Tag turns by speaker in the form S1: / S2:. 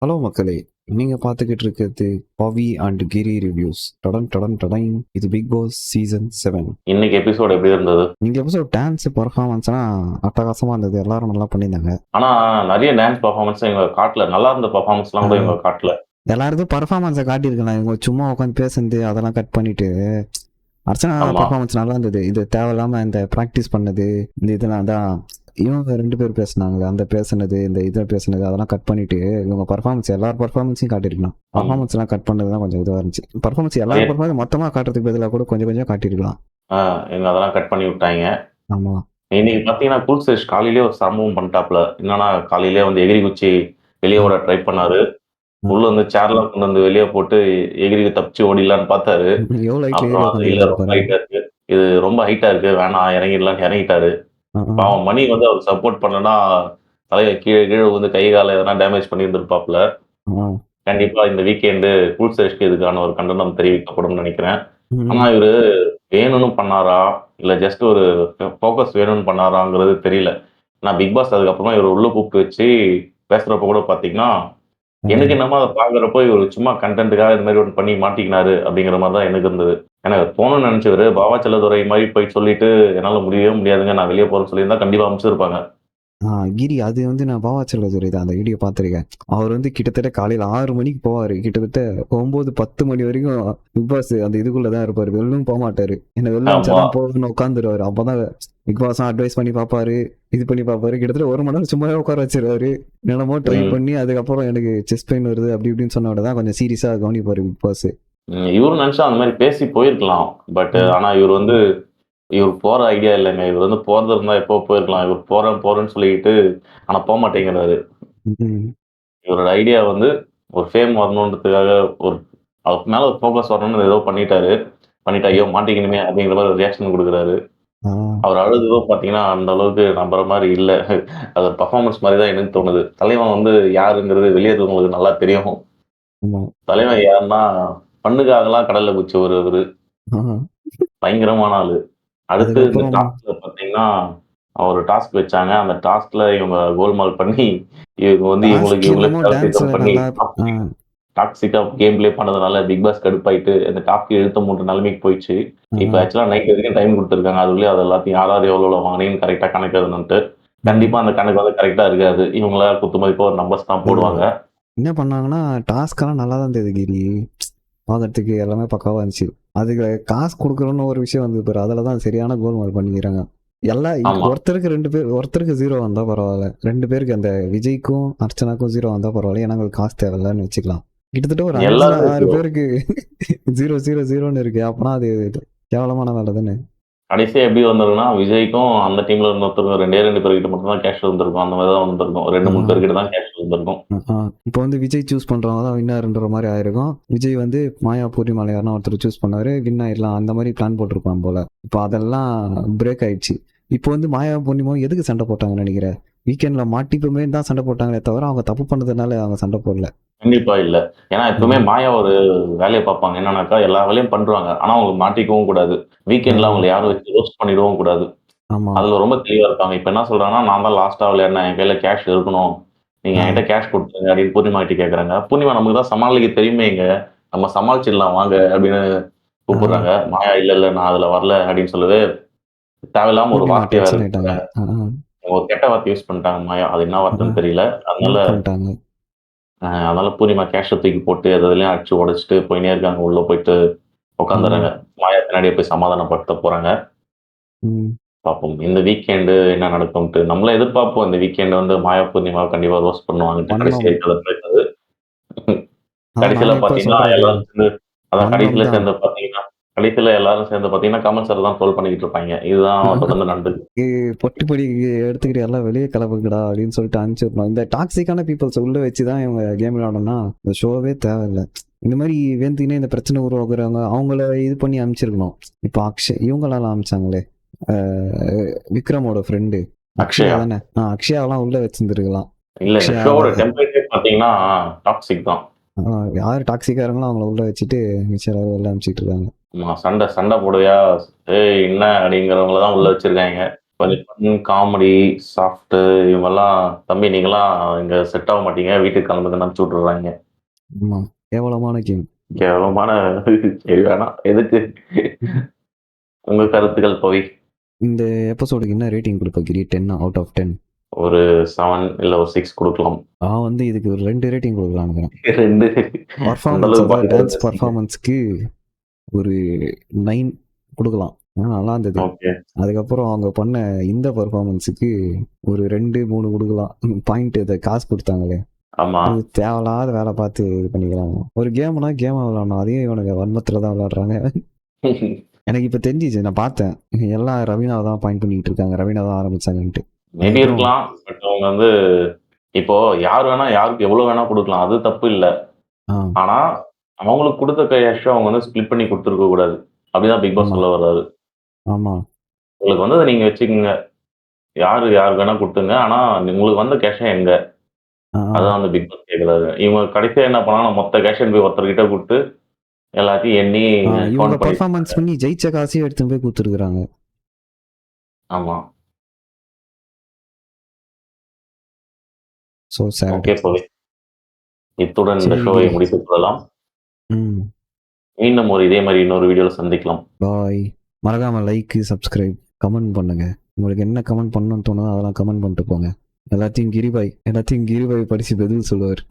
S1: Hello மக்களே! நீங்க பார்த்துக்கிட்டு இருக்கிறது பவி அண்ட் கிரி ரிவ்யூஸ். டடன் டடன் டடைன்! இது பிக் பாஸ் சீசன் 7.
S2: இன்னைக்கு எபிசோட் எப்படி இருந்தது?
S1: இந்த எபிசோட் டான்ஸ் பெர்ஃபார்மன்ஸ்லாம் அட்டகாசமா இருந்தது. எல்லாரும் நல்லா பண்ணியிருந்தாங்க.
S2: ஆனா நெறைய டான்ஸ் பெர்ஃபார்மன்ஸ் இவங்க காட்டல. நல்லா இருந்த பெர்ஃபார்மன்ஸ்லாம்
S1: ஆ
S2: கூட இவங்க காட்டல.
S1: எல்லாருக்கும் பெர்ஃபார்மன்ஸ காட்டியிருக்கலாம். இவங்க சும்மா உட்காந்து பேசுனது அதெல்லாம் கட் பண்ணிட்டு, அர்ச்சனா
S2: ஆமா.
S1: பெர்ஃபார்மன்ஸ் நல்லா இருந்தது. இது தேவையில்லாம இந்த பிராக்டிஸ் பண்ணது, இந்த இதெல்லாம் தான் இவங்க 2 பேர் பேசுனாங்கல்ல, அந்த பேசுனது, இந்த இத பேசுனது அதெல்லாம் கட் பண்ணிட்டு, இவங்க பெர்ஃபார்மன்ஸ் எல்லார் பெர்ஃபார்மன்ஸையும் காட்டியிருக்கலாம்.
S2: ம்.
S1: பெர்ஃபார்மன்ஸ்லாம் கட் பண்ணது தான் கொஞ்சம் இதுவா இருந்துச்சு. பெர்ஃபார்மன்ஸ்
S2: அதே
S1: எல்லார் பெர்ஃபார்மன்ஸ் மொத்தமா காட்டுறதுக்கு பதிலா கூட கொஞ்சம் கொஞ்சம் காட்டியிருக்கலாம்.
S2: ஆ இவங்க அதெல்லாம் கட் பண்ணி விட்டாய்ங்க.
S1: ஆமா.
S2: இன்னைக்கு பார்த்தீங்கன்னா, கூல் சுரேஷ் காலையிலேயே ஒரு சம்பவம் பண்ணிட்டாப்ல. என்னன்னா, காலையிலேயே வந்து எகிறி குச்சி வெளிய
S1: ம்.
S2: ஓட ட்ரை பண்ணாரு.
S1: ம்.
S2: உள்ள வந்து சேர்லாம் கொண்டு வந்து வெளிய போட்டு எகிறி தப்பிச்சு ஓடிடலான்னு பார்த்தாரு.
S1: எவ்வளோ ஹைட்ல
S2: அப்புறம்
S1: ஏறி
S2: அது இல்ல
S1: உட்காந்துருக்காரு
S2: ரொம்ப
S1: பாருங்க.
S2: ஹைட்டா இருக்கு. இது ரொம்ப ஹைட்டா இருக்கு. வேணாம் இறங்கிடலான்னு இறங்கிட்டாரு.
S1: ம்.
S2: பாவம் மணி வந்து அவருக்கு சப்போர்ட் பண்ணலன்னா, தலைய கீழ கீழ விழுந்து கை, கால எதனா டேமேஜ் பண்ணியிருந்திருப்பாப்ல.
S1: ம்.
S2: கண்டிப்பா இந்த வீக்கெண்டு கூல் சுரேஷ்க்கு இதுக்கான ஒரு கண்டனம் தெரிவிக்கப்படும்னு நெனைக்கிறேன். ஆனா
S1: ம்.
S2: இவரு வேணும்னு பண்ணாரா? இல்ல ஜஸ்ட் ஒரு ஃபோக்கஸ் வேணும்னு பண்ணாராங்கிறது தெரியல. ஆனா பிக் பாஸ் அதுக்கப்புறமா இவர உள்ள கூப்பிட்டு வச்சு பேசுறப்ப கூட பார்த்தீங்கன்னா, எனக்கு
S1: ம்.
S2: என்னமோ அத பார்க்குறப்போ இவரு சும்மா கன்டென்ட்க்காக இந்த மாரி ஒண்ணு பண்ணி மாட்டிக்கினாரு அப்படிங்கிற மாரி தான் எனக்கு இருந்தது. ஏன்னா இவர் போணும்னு நெனச்சவரு பாவா செல்லதுரை மாரி போய் சொல்லிட்டு, என்னால முடியவே முடியாதுங்க நான் வெளிய போறேன்னு சொல்லியிருந்தா கண்டிப்பா அனுப்பிச்சிருப்பாங்க.
S1: கிரி அது வந்து நான் பாவா செல்வதுரை தான் அந்த வீடியோ பார்த்துருக்கேன். அவர் வந்து கிட்டத்தட்ட காலையில 6 மணிக்கு போவாரு. கிட்டத்தட்ட 9, 10 மணி வரைக்கும் பிக் பாஸ் அந்த இதுக்குள்ள தான் இருப்பாரு. வெளிலும் போமாட்டாரு. என்ன வெளில அனுப்பிச்சா
S2: ஆமா.
S1: தான் போகணும்னு உட்காந்துருவாரு. அப்பதான் பிக் பாஸும் அட்வைஸ் பண்ணி பார்ப்பாரு. இது பண்ணி பார்ப்பாரு. கிட்டத்தட்ட 1 மணி நேரம் சும்மாவே உட்கார வச்சுருவாரு. என்னென்னமோ ட்ரை
S2: ம்.
S1: பண்ணி அதுக்கப்புறம் எனக்கு செஸ்ட் பெயின் வருது அப்படி இப்படின்னு சொன்ன உடனே தான் கொஞ்சம் சீரியஸா கவனிப்பாரு பிக் பாஸ்.
S2: இவரும் நெனச்சா அந்த மாரி பேசி போயிருக்கலாம். பட்
S1: ம்.
S2: ஆனா இவரு வந்து இவரு போற ஐடியா இல்லங்க. இவரு வந்து போறதா இருந்தா எப்பவோ போயிருக்கலாம். இவரு போறேன் போறேன்னு சொல்லிக்கிட்டு, ஆனா போமாட்டேங்கிறாரு.
S1: ம்.
S2: இவரோட ஐடியா வந்து ஒரு ஃபேம் வரணுன்றதுக்காக ஒரு அவருக்கு மேல ஒரு ஃபோக்கஸ் வரணும்னு ஏதோ பண்ணிட்டாரு. பண்ணிட்டு ஐயோ! மாட்டிக்கணுமே அப்படிங்கிற மாரி ஒரு ரியாக்ஷன் குடுக்குறாரு.
S1: ஆ.
S2: அவர் அழுததும் பார்த்தீங்கன்னா, அந்த அளவுக்கு நம்புற மாரி இல்ல. அது ஒரு பெர்ஃபார்மன்ஸ் மாரி தான் எனக்கு தோணுது. தலைவன் வந்து யாருங்கிறது வெளிய இருக்கவங்களுக்கு நல்லா தெரியும்.
S1: ஆமா.
S2: தலைவன் யாருன்னா, ஃபன்னுக்காகலாம் கடல்ல குதிச்சவரு அவரு.
S1: ஆ.
S2: பயங்கரமான ஆளு. அடுத்து இந்த
S1: அதுக்கப்புறம்
S2: டாஸ்க்ல பார்த்தீங்கன்னா, ஒரு டாஸ்க் வச்சாங்க. அந்த டாஸ்க்ல இவங்க கோல்மால் பண்ணி, இவங்க வந்து இவங்களுக்கு
S1: டாஸ்க்
S2: இவங்களே
S1: என்னமோ
S2: ஃபேவரட்டிசம்
S1: டான்ஸ்ல
S2: பண்ணி
S1: நல்லா ஆ.
S2: டாக்ஸிக்கா கேம் ப்ளே பண்ணதுனால பிக் பாஸ் கடுப்பாயிட்டு, அந்த டாஸ்க் இழுத்து மூடுற நிலைமைக்கு போயிருச்சு.
S1: ஆ.
S2: இப்ப ஆக்சுவலா நைட் வரைக்கும் டைம் குடுத்துருக்காங்க. அதுக்குள்ளயே அது எல்லாத்தையும் யார் யார் எவ்வளோ எவ்வளோ வாங்குனீங்கன்னு கரெக்ட்டா கணக்கு எழுதணுன்ட்டு.
S1: ம்.
S2: கண்டிப்பா அந்த கணக்கு வந்து கரெக்ட்டா இருக்காது. இவங்களா குத்து மதிப்பா ஒரு நம்பர்ஸ் தான்
S1: இல்ல.
S2: போடுவாங்க.
S1: என்ன பண்ணாங்கன்னா, டாஸ்க்லாம் நல்லா தான் இருந்தது கிரி. பார்க்கறதுக்கு எல்லாமே பக்காவா இருந்துச்சு. அதுக்கு காசு குடுக்குறோம்னு ஒரு விஷயம் வந்தது பாரு. அதுல தான் சரியான கோல்மால் பண்ணிக்கிறாங்க.
S2: ஆமா.
S1: ஒருத்தருக்கு 2 பேர் ஒருத்தருக்கு 0 வந்தா பரவால்ல. 2 பேருக்கு அந்த விஜய்க்கும், அர்ச்சனாக்கும் 0 வந்தா பரவால்ல. ஏன்னா அவங்களுக்கு காசு தேவையில்லன்னு வச்சுக்கலாம். கிட்டத்தட்ட ஒரு 5,
S2: எல்லாருமே
S1: 6 பேருக்கு 0, 0, 0ன்னு இருக்கு. அப்பனா அது கேவலமான வேலை தானே!
S2: கடைசியா எப்படி வந்திருக்குன்னா, விஜய்க்கும் அந்த டீம்ல இருந்த ஒருத்தருக்கும் 2டே 2 பேர்கிட்ட மட்டும் தான் கேஷ் இருந்திருக்கும். அந்த மாரி தான் வந்திருக்கும். 2, 3
S1: ஆ.
S2: பேர்கிட்ட தான் கேஷ் இருந்திருக்கும்.
S1: இப்போ வந்து விஜய் சூஸ் பண்றவங்க தான் வின்னர்ன்ற மாரி ஆயிருக்கும். விஜய் வந்து மாயா, பூர்ணிமால யாருனா ஒருத்தர் சூஸ் பண்ணாரு. வின் ஆயிடலாம். அந்த மாரி பிளான் போட்டிருப்பான் போல. இப்போ அதெல்லாம் பிரேக் ஆயிடுச்சு. இப்போ வந்து மாயா, பூர்ணிமாவும் எதுக்கு சண்டை போட்டாங்கன்னு நெனைக்கிற? வீக்கெண்ட்ல மாட்டிப்போமேன்னு தான் சண்டை போட்டாங்களே தவிர, அவங்க தப்பு பண்ணதுனால அவங்க சண்டை போடல.
S2: கண்டிப்பா இல்ல. ஏன்னா எப்பவுமே
S1: ம்.
S2: மாயா ஒரு வேலைய பார்ப்பாங்க. என்னன்னாக்கா, எல்லா வேலையும் பண்ருவாங்க. ஆனா அவங்க மாட்டிக்கவும் கூடாது.
S1: ஆ,
S2: வீக்கெண்ட்ல அவங்கள யாரும் வச்சு ரோஸ்ட் பண்ணிடவும் கூடாது.
S1: ஆமா.
S2: அதுல ரொம்ப தெளிவா இருப்பாங்க. இப்ப என்ன சொல்றாங்கன்னா, நான் தான் லாஸ்ட்டா விளையாடினேன். என் கையில கேஷ் இருக்கணும். நீங்க
S1: ஆ,
S2: என்கிட்ட கேஷ் குடுத்துருங்க அப்படின்னு பூர்ணிமா கிட்ட கேட்கறாங்க. பூர்ணிமா நமக்கு தான் சமாளிக்க தெரியுமேங்க. நம்ம சமாளிச்சிடலாம் வாங்க அப்படின்னு
S1: ஆ.
S2: கூப்பிடுறாங்க. மாயா இல்ல, இல்ல நான் அதுல வரல அப்படின்னு சொல்லவே, தேவையில்லாம ஒரு
S1: பூர்ணிமா
S2: வார்த்தைய வேற
S1: டென்ஷன்
S2: யூஸ்
S1: ஆயிட்டாங்க.
S2: பண்றாங்க.
S1: ஆ,
S2: ஒரு கெட்ட வார்த்தை யூஸ் பண்ணிட்டாங்க மாயா. அது என்ன
S1: ஆ.
S2: வார்த்தைன்னு தெரியல. அதனால
S1: மியூட் பண்ணிட்டாங்க.
S2: அதனால பூர்ணிமா கேஷ தூக்கி போட்டு அது இதுலயும் அடிச்சு உடைச்சுட்டு போயின்னே இருக்காங்க. உள்ள போயிட்டு உட்காந்துர்றாங்க.
S1: ம்,
S2: மாயா பின்னாடியே போய் சமாதானப்படுத்த போறாங்க.
S1: ம்.
S2: பார்ப்போம். இந்த வீக்கெண்டு என்ன நடக்கும்ன்ட்டு. நம்மளும் எதிர்பார்ப்போம். இந்த வீக்கெண்ட் வந்து மாயா பூர்ணிமாவ கண்டிப்பா ரோஸ்ட் பண்ணுவாங்கன்ட்டு. கடைசி
S1: வன்மம்.
S2: வரைக்கும் அது நடக்காது.
S1: அதான்
S2: கடைசில
S1: நானும் எப்ப
S2: பார்த்தீங்கன்னா,
S1: சொல்றது.
S2: எல்லாரும் சேர்ந்து அதான்
S1: வன்மம்
S2: கடைசில
S1: தான்.
S2: சேர்ந்து பார்த்தீங்கன்னா கடைசில எல்லாரும் சேர்ந்து பார்த்தீங்கன்னா, கமல் சார தான் ட்ரோல் பண்ணிக்கிட்டு இருப்பாய்ங்க. இதுதான் தொடர்ந்து நடந்துட்டு
S1: பொட்டி பொடி எடுத்துக்கிட்டு எல்லாம் வெளியே கிளம்புங்கடா அப்படின்னு சொல்லிட்டு அனுப்பிச்சு விடணும். இந்த டாக்ஸிக்கான பீப்புள்ஸ் உள்ள வச்சு தான் இவங்க கேம் விளையாடணும்னா இந்த ஷோவே தேவையில்லை. இந்த மாதிரி வேந்துக்கினே இந்த பிரச்சனை உருவாக்குறவங்க அவங்கள இது பண்ணி அனுப்பிச்சிருக்கணும். இப்போ இவங்களால அனுப்பிச்சாங்களே விக்ரமோட ஃப்ரெண்டு அக்ஷயா
S2: அக்ஷயா.
S1: தானே. அக்ஷயாவெல்லாம் உள்ள வச்சிருந்துருக்கலாம்.
S2: இல்ல இந்த
S1: அக்ஷயாவை
S2: ஷோவோட டெம்ப்ளேட்டே பார்த்தீங்கன்னா, டாக்ஸிக் தான்.
S1: யார் டாக்ஸிக்கா இருங்களோ அவங்கள உள்ள வச்சுட்டு மிச்சம் எல்லாரும் வெளில அனுப்பிச்சிட்டு இருக்காங்க.
S2: ஆமா. சண்டை சண்டை போடுறியா? ஏய் என்ன அப்படிங்கிறவங்கள தான் உள்ள வச்சிருக்காய்ங்க. கொஞ்சம் காமெடி, சாஃப்ட் இவங்கெல்லாம் தம்பி நீங்கலாம் இங்க செட் ஆக மாட்டீங்க. வீட்டுக்கு கிளம்புங்கன்னு அனுப்பிச்சு விட்டுர்றாய்ங்க.
S1: ஆமா. கேவலமான கேம்.
S2: கேவலமான இது வேணாம். எதுக்கு? உங்க கருத்துக்கள் பவி.
S1: இந்த எபிசோடுக்கு என்ன ரேட்டிங் கொடுப்ப கிரி? 10 அவுட் ஆஃப் 10.
S2: ஒரு 7 இல்ல ஒரு 6 குடுக்கலாம்.
S1: நான் வந்து இதுக்கு ஒரு 2 ரேட்டிங் கொடுக்கலாம்னு நினைக்கிறேன்.
S2: 2 அந்த
S1: பர்ஃபார்மன்ஸ்,
S2: அளவுக்கு
S1: அதாவது டான்ஸ்
S2: பயங்கரமா
S1: பர்ஃபார்மன்ஸ்க்கு ஒரு 9 கொடுக்கலாம். நல்லா இருந்தது.
S2: ஓகே.
S1: அதுக்கப்புறம் அவங்க பண்ண இந்த பர்ஃபார்மன்ஸுக்கு ஒரு 2, 3 கொடுக்கலாம். பாயிண்ட் இதை காசு கொடுத்தாங்களே,
S2: ஆமா.
S1: அது தேவையில்லாத வேலை பார்த்து இது பண்ணிக்கிறாங்க. ஒரு கேம்னா கேமா விளாடணும், அதையும் இவனுங்க வன்மத்தில் தான் விளாடுறாங்க. எனக்கு இப்போ தெரிஞ்சிச்சு, நான் பார்த்தேன் எல்லாம் ரவீனாவை தான் பாயிண்ட் பண்ணிட்டு இருக்காங்க, ரவீனா தான் ஆரம்பிச்சாங்கன்ட்டு.
S2: மேபி இருக்கலாம். பட் அவங்க வந்து இப்போ யார் வேணா யாருக்கு எவ்வளவு வேணா கொடுக்கலாம். அது தப்பு இல்ல.
S1: ஆ,
S2: ஆனா அவங்களுக்கு கொடுத்த கேஷ் அவங்க வந்து ஸ்ப்ளிட் பண்ணி கொடுத்துருக்க கூடாது. அப்படிதான் பிக் பாஸ்
S1: ஆமா.
S2: சொல்ல வர்றாரு.
S1: ஆமா.
S2: உங்களுக்கு வந்து அதை நீங்க வச்சுக்கோங்க. யாருக்கு வேணா கொடுத்துங்க. ஆனா உங்களுக்கு வந்த கேஷ எங்க?
S1: ஆ,
S2: அதான் வந்து பிக் பாஸ் கேட்கிறாரு. இவங்க கடைசியா என்ன பண்ணாங்கன்னா மொத்த கேஷையும் போய் ஒருத்தர்கிட்ட கொடுத்து எல்லாத்தையும் எண்ணி
S1: இவங்க
S2: கவுண்ட் பண்ணி
S1: பர்ஃபார்மன்ஸ் பண்ணி ஜெயிச்ச காசையும் எடுத்துன்னு போய் கொடுத்துருக்குறாங்க.
S2: ஆமா.
S1: So sad.
S2: ஓகே போவி. இத்துடன் இந்த
S1: சரி.
S2: ஷோவை முடித்துக் கொள்ளலாம்.
S1: ம்.
S2: மீண்டும் ஒரு இதே மாதிரி இன்னொரு வீடியோல சந்திக்கலாம்.
S1: பாய். மறக்காம லைக், சப்ஸ்கிரைப், கமெண்ட் பண்ணுங்க. உங்களுக்கு என்ன கமெண்ட் பண்ணணும்னு தோணுதோ அதெல்லாம் கமெண்ட் பண்ணிட்டு போங்க. எல்லாத்தையும் கிரிபாய் படிச்சு பதில் சொல்லுவார்.